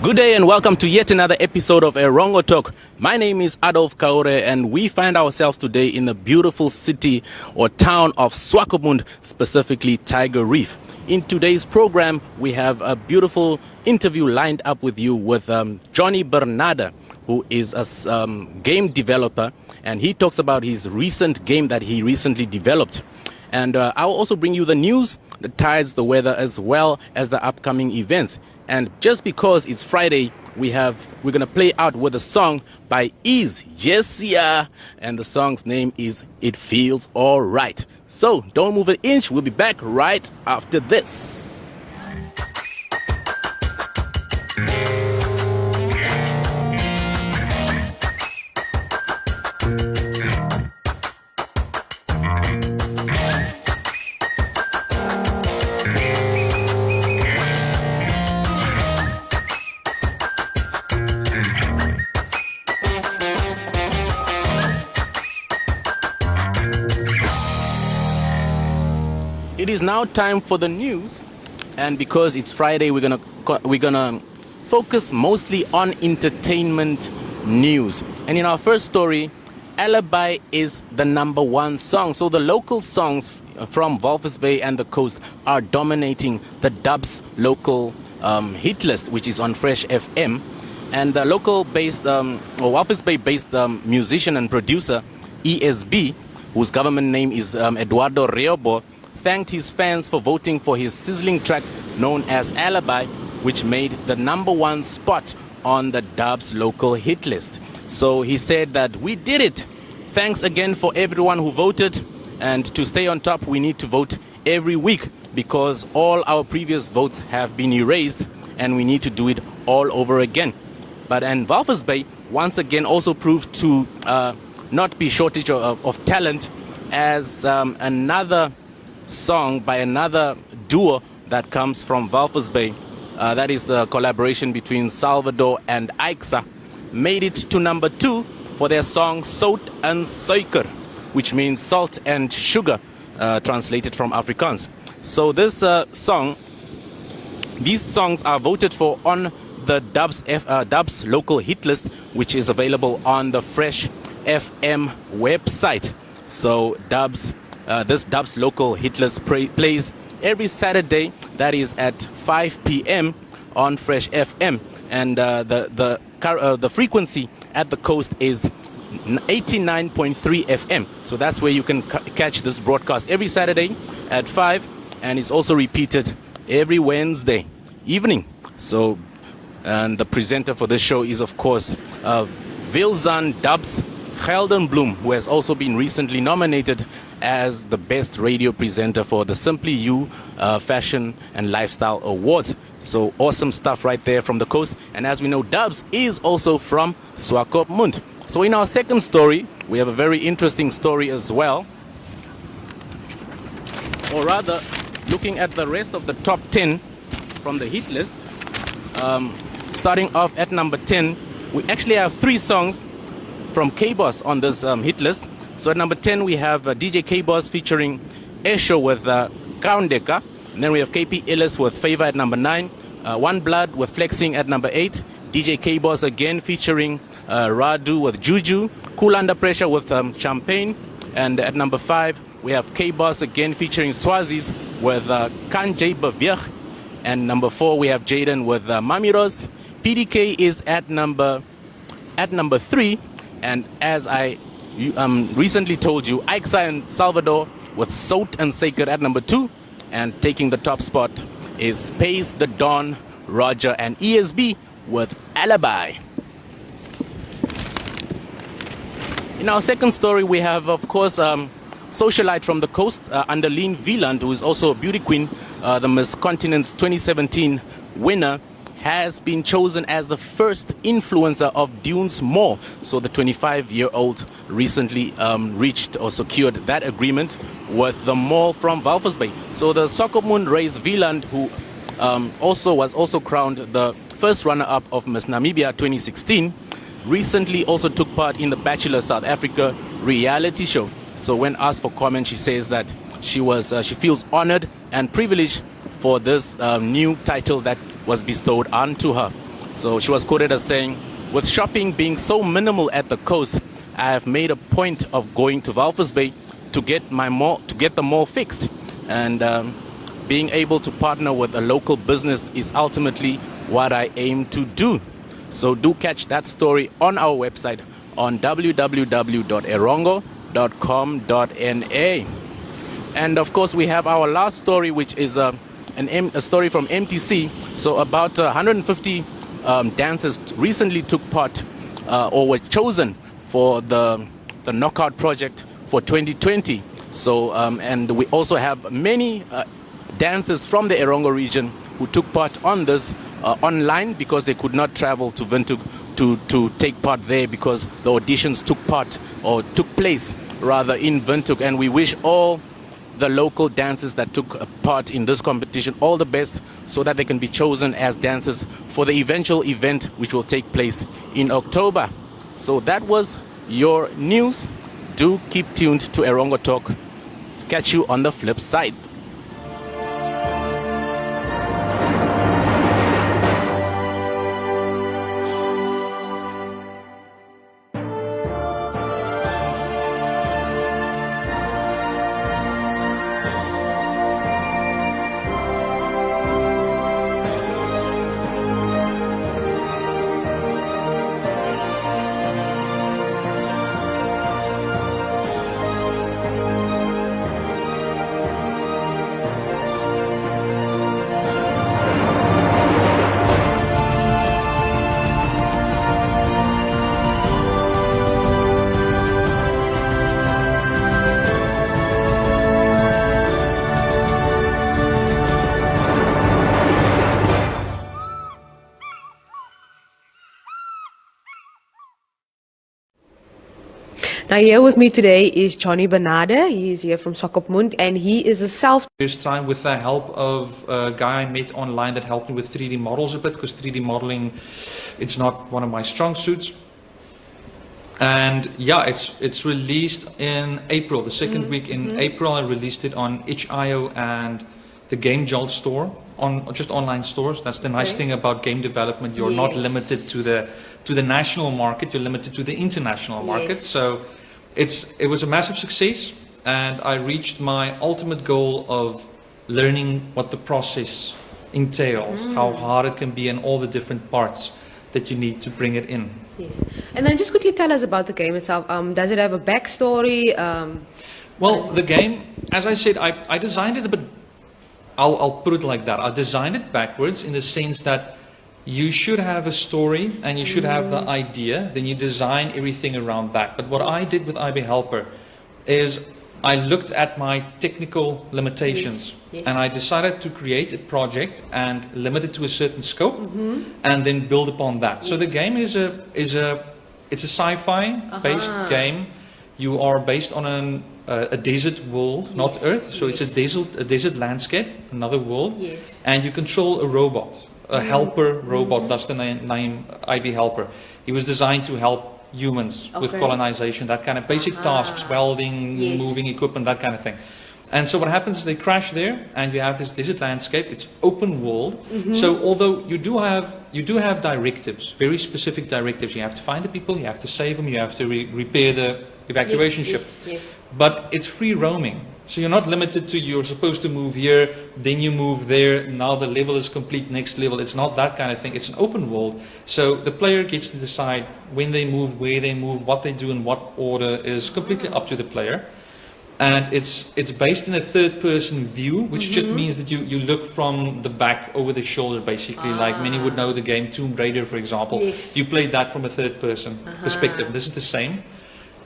Good day and welcome to yet another episode of Erongo Talk. My name is Adolf Kaure and we find ourselves today in the beautiful city or town of Swakopmund, specifically Tiger Reef. In today's program, we have a beautiful interview lined up with you with Johnny Benade, who is a game developer, and he talks about his recent game that he recently developed. And I'll also bring you the news, the tides, the weather, as well as the upcoming events. And just because it's Friday, we're going to play out with a song by I.B.Helper, and the song's name is It Feels Alright. So don't move an inch. We'll be back right after this. It is now time for the news, and because it's Friday, we're gonna focus mostly on entertainment news. And in our first story, Alibi is the #1 song. So the local songs from Walvis Bay and the coast are dominating the dubs local hit list, which is on Fresh FM. And the local-based or Walvis Bay-based musician and producer ESB, whose government name is Eduardo Riobo, thanked his fans for voting for his sizzling track known as Alibi, which made the #1 spot on the dubs local hit list. So he said that we did it. Thanks again for everyone who voted, and to stay on top we need to vote every week because all our previous votes have been erased and we need to do it all over again. But and Walvis Bay once again also proved to not be shortage of talent, as another song by another duo that comes from Walvis Bay, that is the collaboration between Salvador and I.B.Helper, made it to #2 for their song Sout en Suiker, which means salt and sugar, translated from Afrikaans. So these songs are voted for on the dubs local hit list, which is available on the Fresh FM website. So this dubs local hit list plays every Saturday, that is at 5 p.m. on Fresh FM, and the frequency at the coast is 89.3 FM. So that's where you can catch this broadcast every Saturday at 5, and it's also repeated every Wednesday evening. So, and the presenter for this show is of course Wilzan Dubs Geldenbloem, who has also been recently nominated as the best radio presenter for the Simply You Fashion and Lifestyle Awards. So awesome stuff right there from the coast. And as we know, dubs is also from Swakopmund. So in our second story, we have a very interesting story as well. Or rather, looking at the rest of the top 10 from the hit list, starting off at #10, we actually have 3 songs from K-Boss on this hit list. So at #10 we have DJ K-Boss featuring Esho with Kaundeka, and then we have KP Illis with Favor at #9, One Blood with Flexing at #8, DJ K-Boss again featuring Radu with Juju, Cool Under Pressure with Champagne, and at #5 we have K-Boss again featuring Swazis with Kanje Beweeg, and #4 we have Jaden with Mamiros. PDK is at number 3. And as I recently told you, I.B.Helper and Salvador with Sout en Suiker at #2. And taking the top spot is Pace the Don, Roger, and ESB with Alibi. In our second story, we have, of course, socialite from the coast, Anderleen Wieland, who is also a beauty queen, the Miss Continent's 2017 winner, has been chosen as the first influencer of Dunes Mall. So the 25-year-old recently reached or secured that agreement with the mall from Walvis Bay. So the Swakopmund raised Wieland, who was also crowned the first runner-up of Miss Namibia 2016, recently also took part in the Bachelor South Africa reality show. So when asked for comment, she says that she feels honored and privileged for this new title that was bestowed onto her. So she was quoted as saying, "With shopping being so minimal at the coast, I have made a point of going to Walvis Bay to get the mall fixed, and being able to partner with a local business is ultimately what I aim to do." So do catch that story on our website on www.erongo.com.na. And of course, we have our last story, which is a story from MTC. So about 150 dancers recently took part or were chosen for the Knockout Project for 2020. So and we also have many dancers from the Erongo region who took part on this online, because they could not travel to Windhoek to take part there, because the auditions took place in Windhoek. And we wish all the local dancers that took part in this competition all the best, so that they can be chosen as dancers for the eventual event, which will take place in October. So that was your news. Do keep tuned to Erongo Talk. Catch you on the flip side. Now here with me today is Johnny Benade. He is here from Swakopmund, and he is a First time with the help of a guy I met online that helped me with 3D models a bit, because 3D modeling, it's not one of my strong suits. And yeah, it's released in April, the second week in April. I released it on itch.io and the Game Jolt store, on just online stores. That's the nice thing about game development. You're not limited to the national market, you're limited to the international market. So it was a massive success, and I reached my ultimate goal of learning what the process entails, how hard it can be, and all the different parts that you need to bring it in. Yes. And then just quickly tell us about the game itself. Does it have a backstory? Well, the game, as I said, I designed it a bit, I'll put it like that. I designed it backwards, in the sense that you should have a story and you should have the idea, then you design everything around that. But what I did with I.B.Helper is I looked at my technical limitations, and I decided to create a project and limit it to a certain scope, and then build upon that. So the game it's a sci-fi based game. You are based on a desert world, not Earth. So it's a desert landscape, another world, and you control a robot. A helper robot, that's the name I.B.Helper. He was designed to help humans with colonization, that kind of basic tasks, welding, moving equipment, that kind of thing. And so what happens is they crash there, and you have this desert landscape. It's open world. So although you do have directives, very specific directives. You have to find the people, you have to save them, you have to repair the evacuation ship. But it's free roaming. So you're not limited to, you're supposed to move here, then you move there, now the level is complete, next level. It's not that kind of thing. It's an open world. So the player gets to decide when they move, where they move, what they do, in what order is completely up to the player. And it's based in a third-person view, which just means that you look from the back, over the shoulder, basically. Like many would know the game Tomb Raider, for example. You play that from a third-person perspective. This is the same.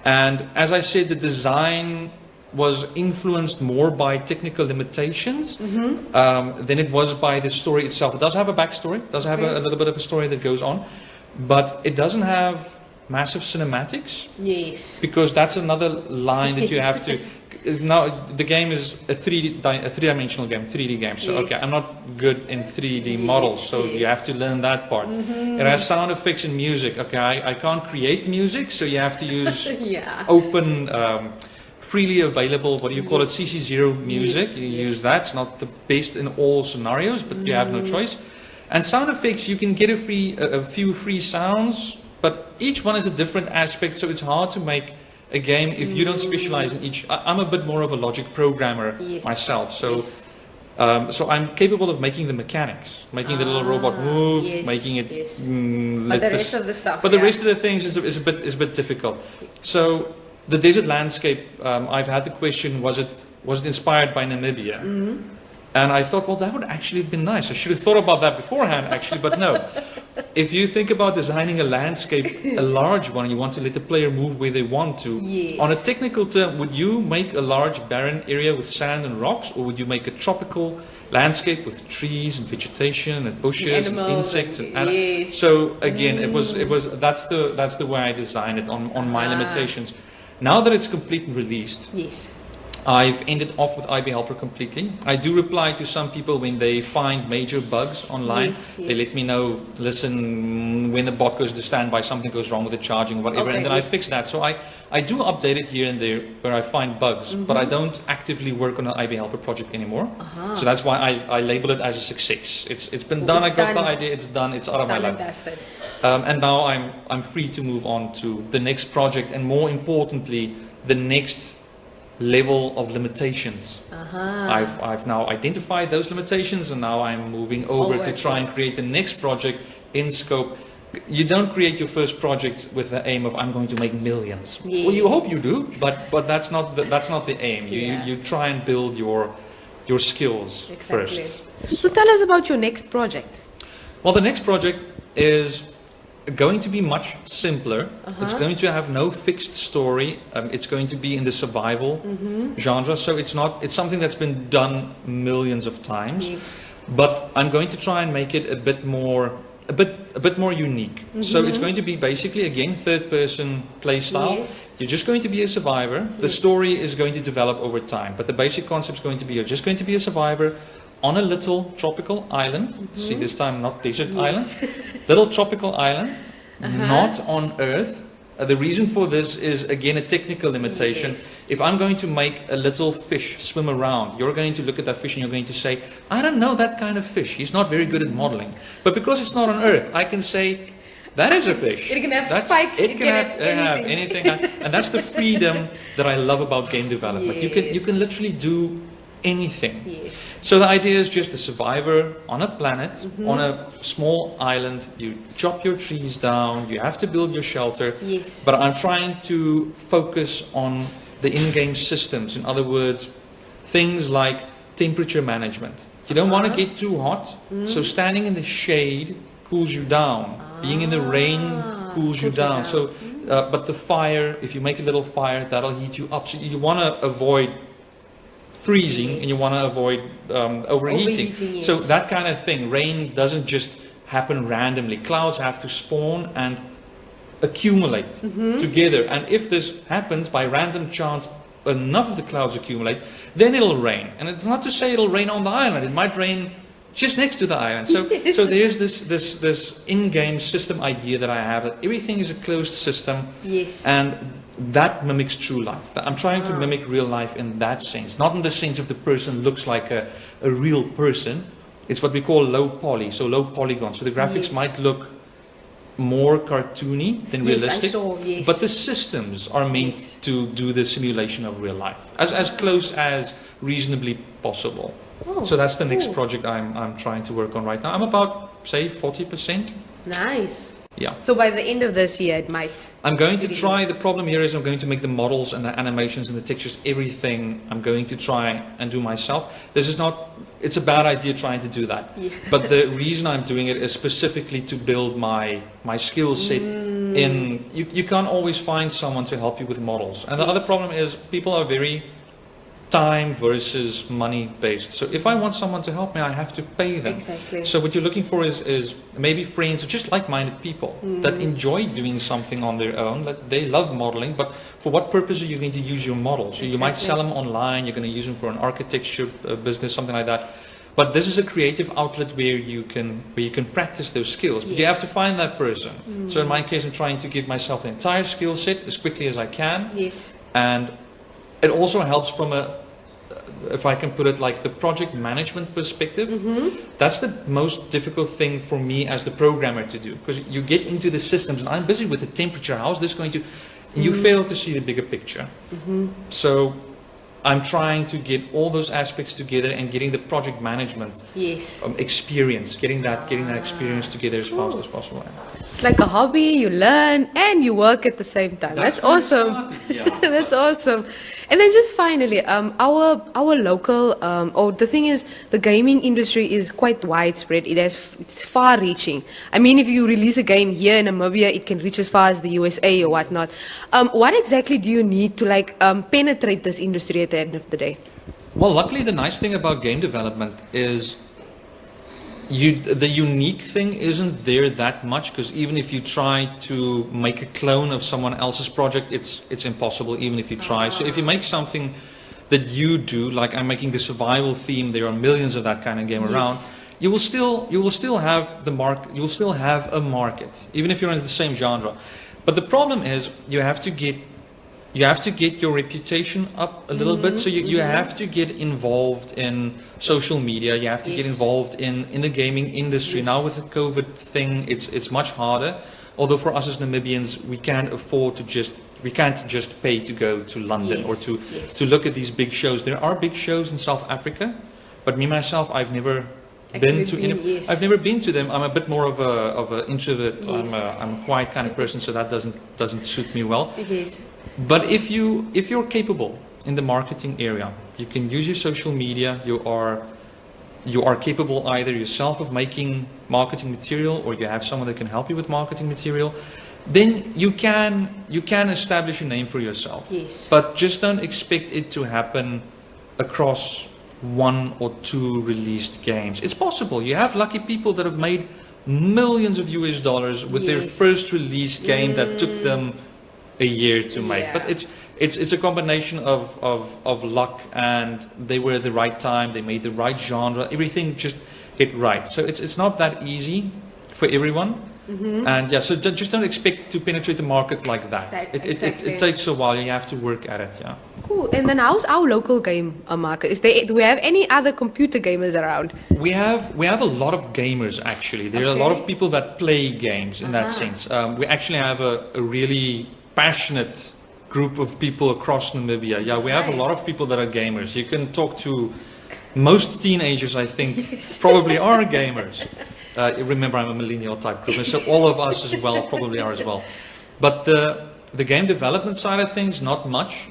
And as I said, the design was influenced more by technical limitations than it was by the story itself. It does have a backstory, it does have a little bit of a story that goes on, but it doesn't have massive cinematics. Because that's another line that you have to. Now the game is a three-dimensional game, 3D game. So okay, I'm not good in 3D models, so you have to learn that part. It has sound effects and music. Okay, I can't create music, so you have to use open. Freely available, what do you call it, CC0 music. You use that. It's not the best in all scenarios, but you have no choice. And sound effects, you can get a few free sounds, but each one is a different aspect, so it's hard to make a game if you don't specialize in each. I'm a bit more of a logic programmer myself, so so I'm capable of making the mechanics, making the little robot move, making it. But the rest of the stuff. But the rest of the things is a bit difficult. So the desert landscape, I've had the question: was it inspired by Namibia? And I thought, well, that would actually have been nice. I should have thought about that beforehand, actually, but no. If you think about designing a landscape, a large one, you want to let the player move where they want to. On a technical term, would you make a large barren area with sand and rocks, or would you make a tropical landscape with trees and vegetation and bushes and insects and animals? So again, that's the way I designed it on my limitations. Now that it's complete and released, I've ended off with I.B.Helper completely. I do reply to some people when they find major bugs online. They let me know, listen, when the bot goes to standby, something goes wrong with the charging or whatever, and then I fix that. So I do update it here and there where I find bugs, but I don't actively work on an I.B.Helper project anymore. So that's why I label it as a success. It's been done, I got the idea, it's done, it's out of my lab. And now I'm free to move on to the next project, and more importantly, the next level of limitations. I've now identified those limitations, and now I'm moving over to try and create the next project in scope. You don't create your first project with the aim of I'm going to make millions. Well, you hope you do, but that's not the aim. You try and build your skills first. So tell us about your next project. Well, the next project is going to be much simpler. It's going to have no fixed story. It's going to be in the survival genre. So it's something that's been done millions of times. But I'm going to try and make it a bit more unique. So it's going to be basically, again, third-person play style. You're just going to be a survivor. The story is going to develop over time, but the basic concept is going to be you're just going to be a survivor on a little tropical island. See, this time not desert island. Little tropical island, not on Earth. The reason for this is, again, a technical limitation. If I'm going to make a little fish swim around, you're going to look at that fish and you're going to say, I don't know that kind of fish. He's not very good at modeling. But because it's not on Earth, I can say, that is a fish. It can have spikes. It can have anything. And that's the freedom that I love about game development. You can literally do anything. So the idea is just a survivor on a planet, on a small island. You chop your trees down, you have to build your shelter. But I'm trying to focus on the in-game systems. In other words, things like temperature management. You don't want to get too hot, so standing in the shade cools you down. Being in the rain cools you down. So, but the fire, if you make a little fire, that'll heat you up. So you want to avoid freezing, and you want to avoid overheating. So that kind of thing. Rain doesn't just happen randomly. Clouds have to spawn and accumulate together. And if this happens by random chance, enough of the clouds accumulate, then it'll rain. And it's not to say it'll rain on the island. It might rain just next to the island. So there's this in-game system idea that I have, that everything is a closed system. And that mimics true life. I'm trying to mimic real life in that sense, not in the sense of the person looks like a real person. It's what we call low poly, so low polygon. So the graphics might look more cartoony than realistic, but the systems are meant to do the simulation of real life as close as reasonably possible. So that's the next project I'm trying to work on right now. I'm about, say, 40%. Nice. Yeah. So by the end of this year, it might. I'm going to try. The problem here is I'm going to make the models and the animations and the textures, everything I'm going to try and do myself. This is not, it's a bad idea trying to do that. But the reason I'm doing it is specifically to build my skill set in, you can't always find someone to help you with models. And the other problem is people are very time versus money based. So if I want someone to help me, I have to pay them. So what you're looking for is maybe friends or just like-minded people that enjoy doing something on their own, that they love modeling, but for what purpose are you going to use your models? So you might sell them online, you're going to use them for an architecture business, something like that. But this is a creative outlet where you can practice those skills. But you have to find that person. So in my case, I'm trying to give myself the entire skill set as quickly as I can. And it also helps from if I can put it like the project management perspective, that's the most difficult thing for me as the programmer to do, because you get into the systems and I'm busy with the temperature, how's this going to, and you fail to see the bigger picture. So I'm trying to get all those aspects together and getting the project management experience, getting that experience together as fast as possible. It's like a hobby, you learn and you work at the same time. That's awesome. That's awesome. And then just finally, our local, the thing is, the gaming industry is quite widespread. It's far-reaching. I mean, if you release a game here in Namibia, it can reach as far as the USA or whatnot. What exactly do you need to penetrate this industry at the end of the day? Well, luckily, the nice thing about game development is the unique thing isn't there that much, because even if you try to make a clone of someone else's project, it's impossible even if you try. So if you make something that you do, like I'm making the survival theme, there are millions of that kind of game around, you will still have the market, you will still have a market, even if you're in the same genre. But the problem is you have to get your reputation up a little bit. So you have to get involved in social media. You have to get involved in the gaming industry. Now with the COVID thing, it's much harder. Although for us as Namibians, we can't afford to we can't just pay to go to London or to look at these big shows. There are big shows in South Africa, but me myself, I've never been to any. I've never been to them. I'm a bit more of an introvert. I'm a quiet kind of person, so that doesn't suit me well. But if you're capable in the marketing area, you can use your social media. You are capable either yourself of making marketing material, or you have someone that can help you with marketing material. Then you can establish a name for yourself. But just don't expect it to happen across 1 or 2 released games. It's possible. You have lucky people that have made millions of US dollars with their first release game that took them a year to make. But it's a combination of luck, and they were at the right time, they made the right genre, everything just hit right. So it's not that easy for everyone. And so just don't expect to penetrate the market like that. It takes a while. You have to work at it. Cool. And then how's our local game market? Do we have any other computer gamers around? We have a lot of gamers, actually. There are a lot of people that play games in that sense. We actually have a really passionate group of people across Namibia. We have a lot of people that are gamers. You can talk to most teenagers, I think, probably are gamers. Remember, I'm a millennial type group, so all of us as well probably are as well. But the game development side of things, not much.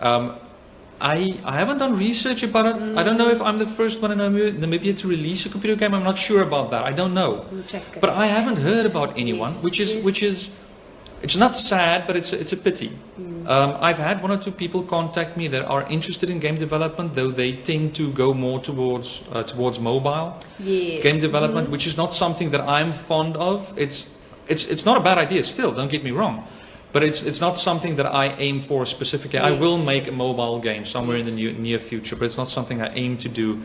I haven't done research about it. I don't know if I'm the first one in Namibia to release a computer game. I'm not sure about that. I don't know. But I haven't heard about anyone, which is it's not sad, but it's a pity. I've had 1 or 2 people contact me that are interested in game development, though they tend to go more towards mobile game development, which is not something that I'm fond of. It's not a bad idea still, don't get me wrong, but it's not something that I aim for specifically. I will make a mobile game somewhere in the near future, but it's not something I aim to do.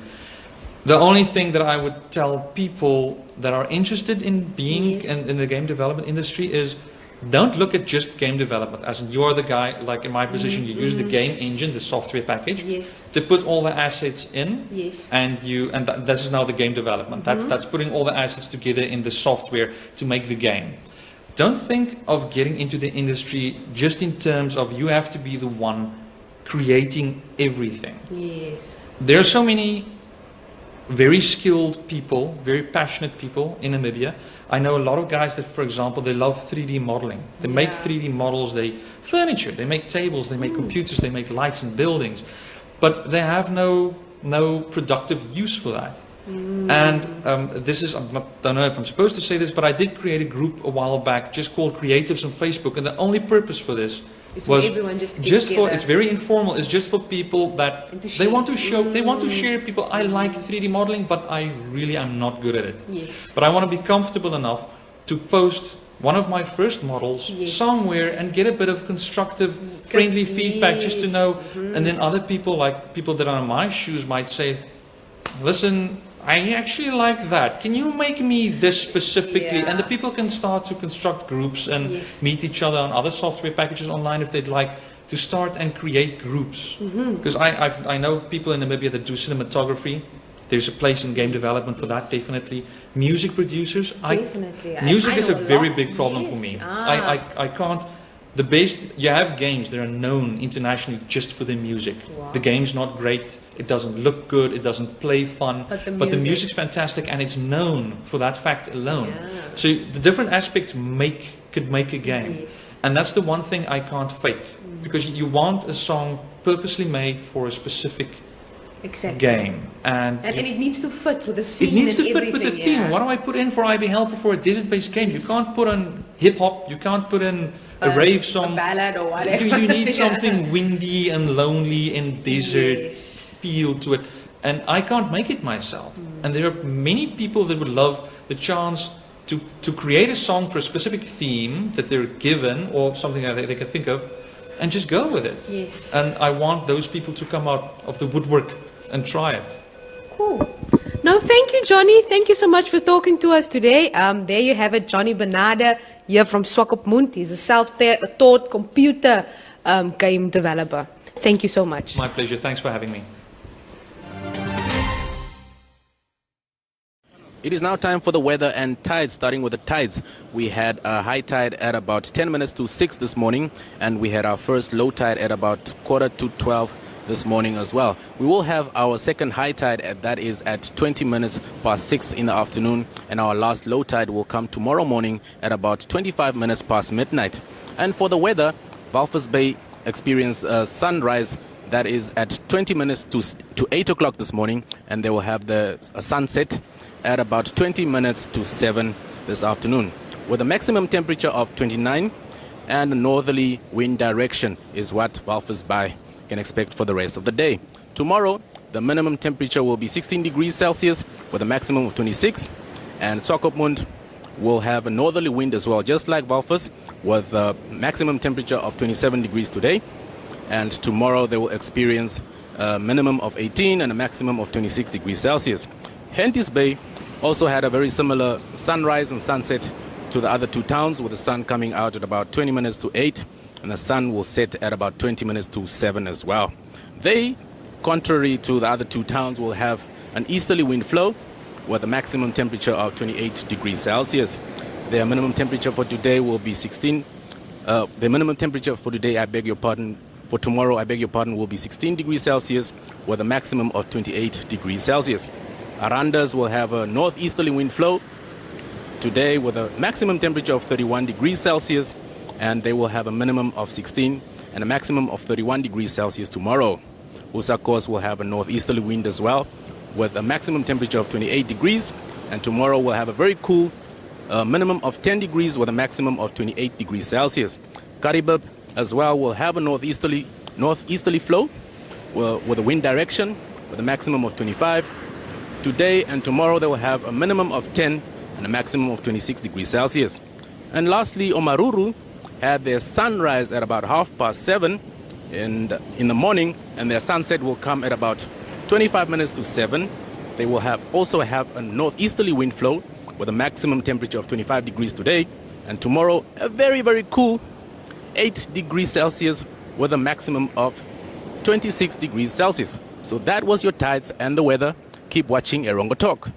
The only thing that I would tell people that are interested in being in the game development industry is, don't look at just game development as in you're the guy, like in my position, you use the game engine, the software package, to put all the assets in, and this is now the game development. That's putting all the assets together in the software to make the game. Don't think of getting into the industry just in terms of you have to be the one creating everything. There are so many very skilled people, very passionate people in Namibia. I know a lot of guys that, for example, they love 3D modeling. They make 3D models, furniture, they make tables, they make computers, they make lights and buildings, but they have no productive use for that. And this is, don't know if I'm supposed to say this, but I did create a group a while back just called Creatives on Facebook, and the only purpose for this was it's very informal. It's just for people that they want to show, they want to share people. I like 3D modeling, but I really am not good at it. But I want to be comfortable enough to post one of my first models somewhere and get a bit of constructive, friendly feedback just to know. And then other people, like people that are in my shoes, might say, listen, I actually like that. Can you make me this specifically? And the people can start to construct groups and meet each other on other software packages online if they'd like to start and create groups. Because I know of people in Namibia that do cinematography. There's a place in game development for that, definitely. Music producers. Definitely. Music I is a know a very lot. big problem for Yes. me. I can't. The best, you have games that are known internationally just for their music. Wow. The game's not great, it doesn't look good, it doesn't play fun, But the the music- music's fantastic and it's known for that fact alone. Yeah. So the different aspects could make a game. Yes. And that's the one thing I can't fake. Because you want a song purposely made for a specific Exactly. game. And And it needs to fit with the scene. it needs to and fit with the everything, theme. yeah. What do I put in for I.B.Helper for a desert-based game? You can't put on hip-hop, you can't put in a rave song. A ballad or whatever. You need Yeah. something windy and lonely and desert Yes. feel to it. And I can't make it myself. And there are many people that would love the chance to create a song for a specific theme that they're given or something that they can think of and just go with it. Yes. And I want those people to come out of the woodwork and try it. Cool. No, thank you, Johnny. Thank you so much for talking to us today. There you have it, Johnny Benade, here from Swakopmund. He's a self-taught computer game developer. Thank you so much. My pleasure. Thanks for having me. It is now time for the weather and tides. Starting with the tides, we had a high tide at about 10 minutes to 6 this morning, and we had our first low tide at about 11:45 this morning as well. We will have our second high tide, that is at 20 minutes past 6 in the afternoon, and our last low tide will come tomorrow morning at about 25 minutes past midnight. And for the weather, Walvis Bay experienced a sunrise that is at 20 minutes to 8 o'clock this morning, and they will have a sunset at about 20 minutes to 7 this afternoon, with a maximum temperature of 29, and a northerly wind direction is what Walvis Bay can expect for the rest of the day. Tomorrow, the minimum temperature will be 16 degrees Celsius with a maximum of 26, and Swakopmund will have a northerly wind as well, just like Walvis, with a maximum temperature of 27 degrees today, and tomorrow they will experience a minimum of 18 and a maximum of 26 degrees Celsius. Henties Bay also had a very similar sunrise and sunset to the other two towns, with the sun coming out at about 20 minutes to 8, and the sun will set at about 20 minutes to 7 as well. They, contrary to the other two towns, will have an easterly wind flow with a maximum temperature of 28 degrees Celsius. Their minimum temperature for today will be 16. The minimum temperature for today, for tomorrow, will be 16 degrees Celsius with a maximum of 28 degrees Celsius. Arandas will have a northeasterly wind flow today with a maximum temperature of 31 degrees Celsius, and they will have a minimum of 16 and a maximum of 31 degrees Celsius tomorrow. Usakos will have a northeasterly wind as well with a maximum temperature of 28 degrees, and tomorrow we'll have a very cool minimum of 10 degrees with a maximum of 28 degrees Celsius. Karibib as well will have a northeasterly flow with a wind direction with a maximum of 25. Today and tomorrow they will have a minimum of 10 and a maximum of 26 degrees Celsius. And lastly, Omaruru had their sunrise at about 7:30 in the morning, and their sunset will come at about 25 minutes to 7. They will also have a northeasterly wind flow with a maximum temperature of 25 degrees today, and tomorrow a very, very cool 8 degrees Celsius with a maximum of 26 degrees Celsius. So that was your tides and the weather. Keep watching Erongo Talk.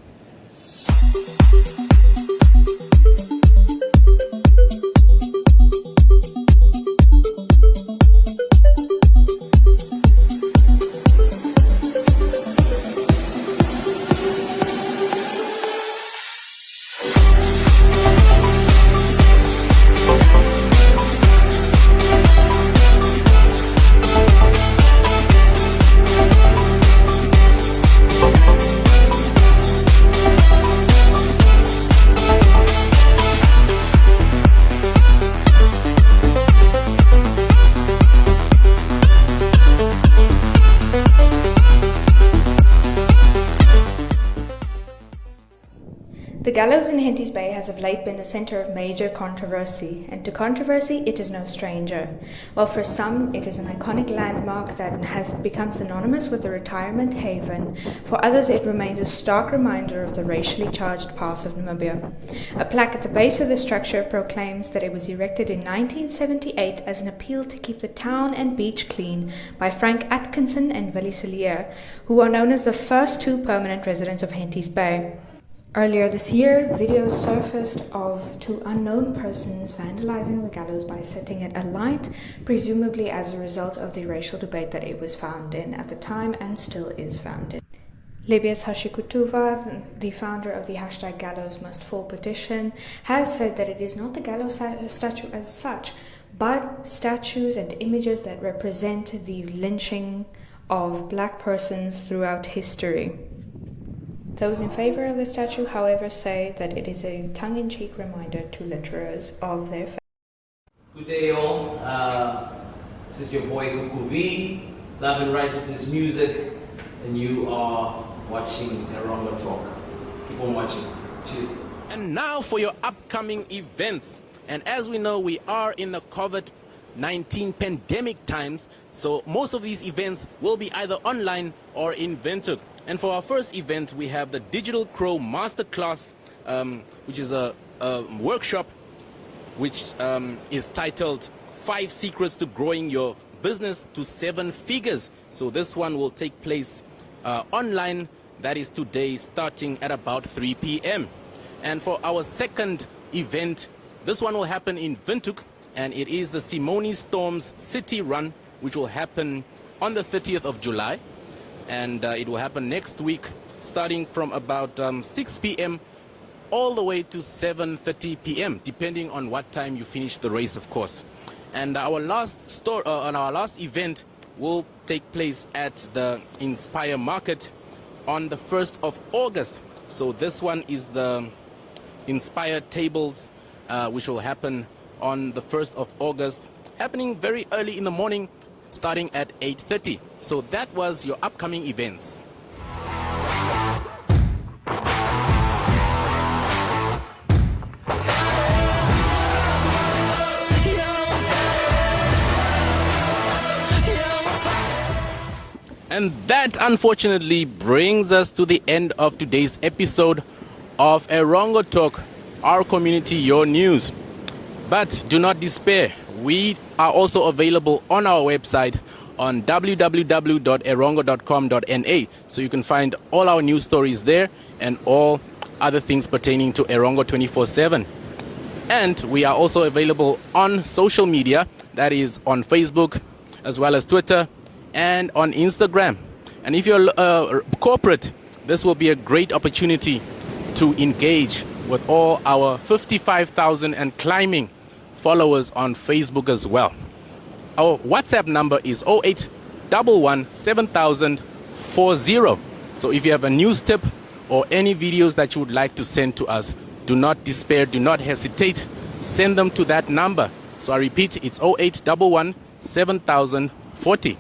gallows in Henties Bay has of late been the centre of major controversy, and to controversy it is no stranger. While for some it is an iconic landmark that has become synonymous with a retirement haven, for others it remains a stark reminder of the racially charged past of Namibia. A plaque at the base of the structure proclaims that it was erected in 1978 as an appeal to keep the town and beach clean by Frank Atkinson and Willie Cillier, who are known as the first two permanent residents of Henties Bay. Earlier this year, videos surfaced of two unknown persons vandalizing the gallows by setting it alight, presumably as a result of the racial debate that it was found in at the time and still is found in. Lebius Hashikutuva, the founder of the hashtag Gallows Must Fall petition, has said that it is not the gallows statue as such, but statues and images that represent the lynching of black persons throughout history. Those in favor of the statue, however, say that it is a tongue-in-cheek reminder to litterers of their faith. Good day, all. This is your boy Uku V, Love and Righteousness Music, and you are watching Erongo Talk. Keep on watching. Cheers. And now for your upcoming events. And as we know, we are in the COVID-19 pandemic times, so most of these events will be either online or in Windhoek. And for our first event, we have the Digital Crow Masterclass, which is a workshop which is titled 5 Secrets to Growing Your Business to 7 Figures. So this one will take place online. That is today, starting at about 3 p.m. And for our second event, this one will happen in Windhoek, and it is the Simone Storms City Run, which will happen on the 30th of July. And it will happen next week, starting from about 6 p.m. all the way to 7:30 p.m., depending on what time you finish the race, of course. And our last event will take place at the Inspire Market on the 1st of August. So this one is the Inspire Tables, which will happen on the 1st of August, happening very early in the morning, starting at 8:30. So that was your upcoming events. And that unfortunately brings us to the end of today's episode of Erongo Talk, our community, your news. But do not despair. We are also available on our website on www.erongo.com.na, so you can find all our news stories there and all other things pertaining to Erongo 24/7. And we are also available on social media, that is on Facebook as well as Twitter and on Instagram. And if you're corporate, this will be a great opportunity to engage with all our 55,000 and climbing followers on Facebook as well. Our WhatsApp number is 0811 7000 40. So if you have a news tip or any videos that you would like to send to us, do not despair, do not hesitate. Send them to that number. So I repeat, it's 0811 7000 40.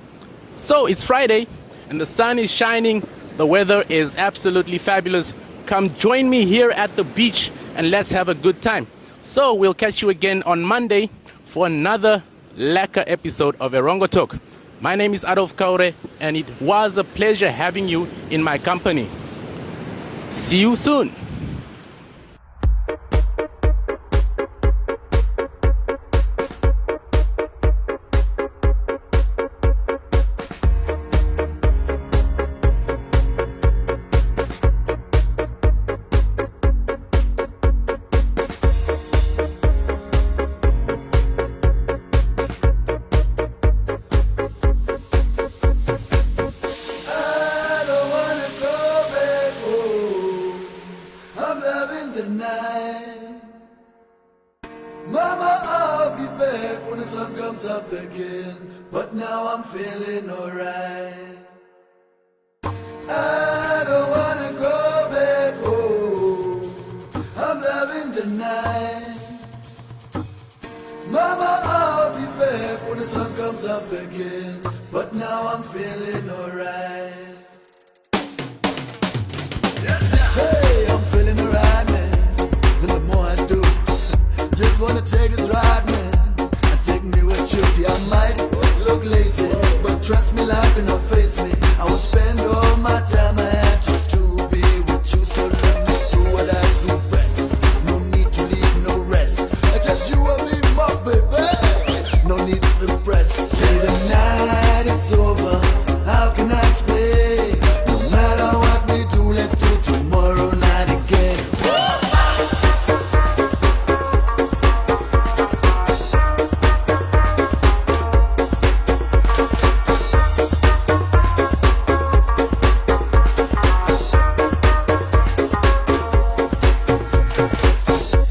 So it's Friday and the sun is shining. The weather is absolutely fabulous. Come join me here at the beach and let's have a good time. So we'll catch you again on Monday for another lekker episode of Erongo Talk. My name is Adolf Kaure, and it was a pleasure having you in my company. See you soon. Mama, I'll be back when the sun comes up again, but now I'm feeling alright. I don't wanna go back home, I'm loving the night. Mama, I'll be back when the sun comes up again, but now I'm feeling alright. Yes, hey, I'm feeling alright, man. See, I might look lazy, but trust me, life will not face me. I will spend all my time I had just to be with you. So let me do what I do best. No need to leave, no rest. It's just you and me, my baby. No need to impress. Say the night is over. How can I explain? No matter what we do, let's do tomorrow night again.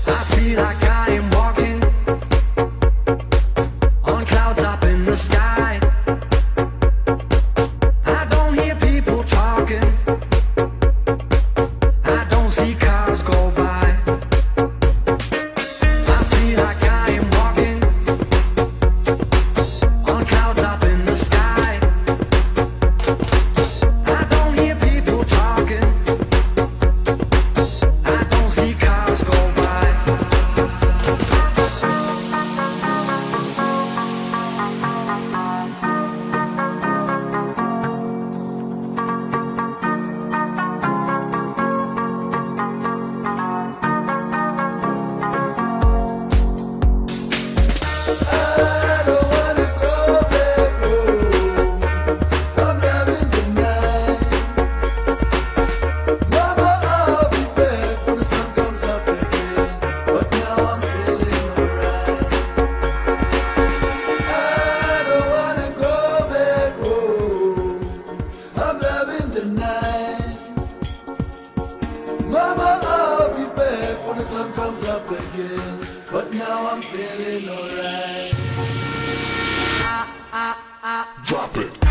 I feel like I am walking on clouds up in the sky. I don't hear people talking. I don't see cars go by. I feel like I am walking on clouds up in the sky. I don't hear people talking. I don't see cars go by. I don't wanna go back home. I'm having the night. Mama, I'll be back when the sun comes up again. But now I'm feeling alright. I don't wanna go back home. I'm having the night. Mama, I'll be back when the sun comes up again. But now I'm feeling alright. Drop it.